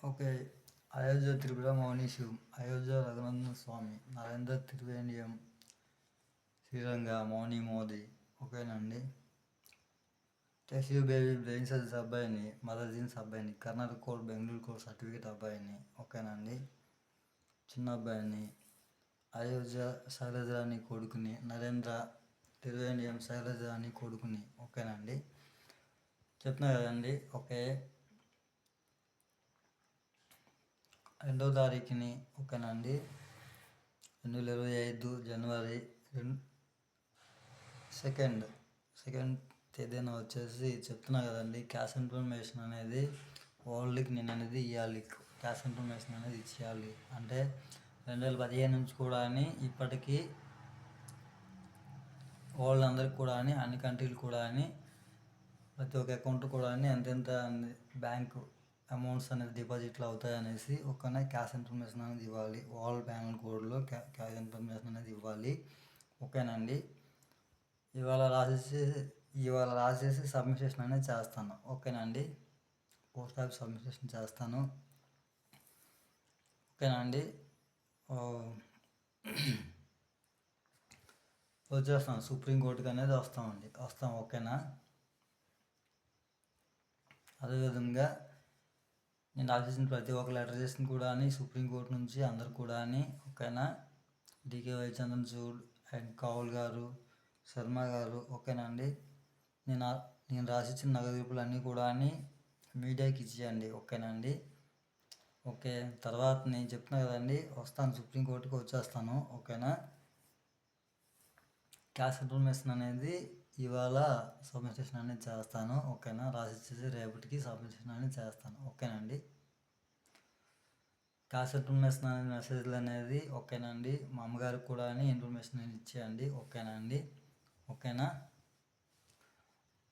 Okay. Ayodhya Tripura మౌని శివం, అయోధ్య రఘునందన స్వామి, నరేంద్ర త్రివేంద్రం, శ్రీరంగ మౌని మోదీ. ఓకేనండి. టెస్యూ baby brain cells అబ్బాయిని, mother genes అబ్బాయిని, Karnataka code Bengaluru code certificate అబ్బాయిని. ఓకేనండి. చిన్న అబ్బాయిని, అయోధ్య శైలజరాణి కొడుకుని, నరేంద్ర త్రివేంద్రం శైలజరాణి కొడుకుని. ఓకేనండి. చెప్తున్నా కదండి. ఓకే. 2వ తారీఖుని. ఓకేనండి. 2025 జనవరి సెకండ్ తేదీన వచ్చేసి చెప్తున్నా కదండి. క్యాష్ ఇన్ఫర్మేషన్ అనేది వరల్డ్కి నేను అనేది ఇవ్వాలి. క్యాష్ ఇన్ఫర్మేషన్ అనేది ఇచ్చేయాలి. అంటే 2015 నుంచి కూడా ఇప్పటికీ వరల్డ్ అందరికి కూడా అన్ని కంట్రీలు కూడా ప్రతి ఒక్క అకౌంట్ కూడా ఎంతెంత బ్యాంకు అమౌంట్స్ అనేది డిపాజిట్లు అవుతాయి అనేసి ఒక క్యాష్ ఇన్ఫర్మేషన్ అనేది ఇవ్వాలి. ఆల్ బ్యాంక్ కోడ్లో క్యాష్ ఇన్ఫర్మేషన్ అనేది ఇవ్వాలి. ఓకేనండి. ఇవాళ రాసేసి సబ్మిషన్ అనేది చేస్తాను. ఓకేనండి. పోస్ట్ ఆఫీస్ సబ్మిషన్ చేస్తాను. ఓకేనండి. వచ్చేస్తాను. సుప్రీంకోర్టుకి అనేది వస్తాం. ఓకేనా. అదేవిధంగా నేను రాసేసిన ప్రతి ఒక్క లెటర్ చేసిన కూడా సుప్రీంకోర్టు నుంచి అందరు కూడా ఓకేనా. డికే వైచంద్రన్ చూడ్ అండ్ కౌల్ గారు, శర్మ గారు. ఓకేనండి. నేను రాసిచ్చిన నగదుపులు అన్నీ కూడా మీడియాకి ఇచ్చేయండి. ఓకేనండి. ఓకే. తర్వాత నేను చెప్తున్నా కదండి, వస్తాను సుప్రీంకోర్టుకి వచ్చేస్తాను. ఓకేనా. క్యాష్ ఇన్ఫర్మేషన్ అనేది ఇవాళ సబ్మిషన్ అనేది చేస్తాను. ఓకేనా. రాసిచ్చేసి రేపటికి సబ్మిషన్ అనేది చేస్తాను. ఓకేనండి. క్యాష్ ఇన్ఫర్మేషన్ అనేది మెసేజ్లు అనేది ఓకేనండి. మా అమ్మగారికి కూడా ఇన్ఫర్మేషన్ ఇచ్చేయండి. ఓకేనండి. ఓకేనా.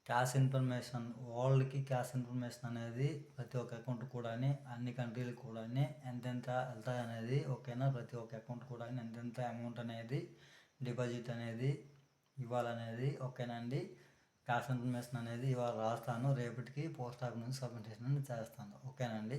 క్యాష్ ఇన్ఫర్మేషన్ వరల్డ్కి క్యాష్ ఇన్ఫర్మేషన్ అనేది ప్రతి ఒక్క అకౌంట్ కూడా అన్ని కంట్రీలకు కూడా ఎంతెంత వెళ్తాయి అనేది ఓకేనా. ప్రతి ఒక్క అకౌంట్ కూడా ఎంతెంత అమౌంట్ అనేది డిపాజిట్ అనేది ఇవ్వాలనేది ఓకేనండి. క్యాష్ ఇన్ఫర్మేషన్ అనేది ఇవాళ రాస్తాను. రేపటికి పోస్ట్ ఆఫీస్ నుంచి సబ్మిషన్ చేస్తాను. ఓకేనండి.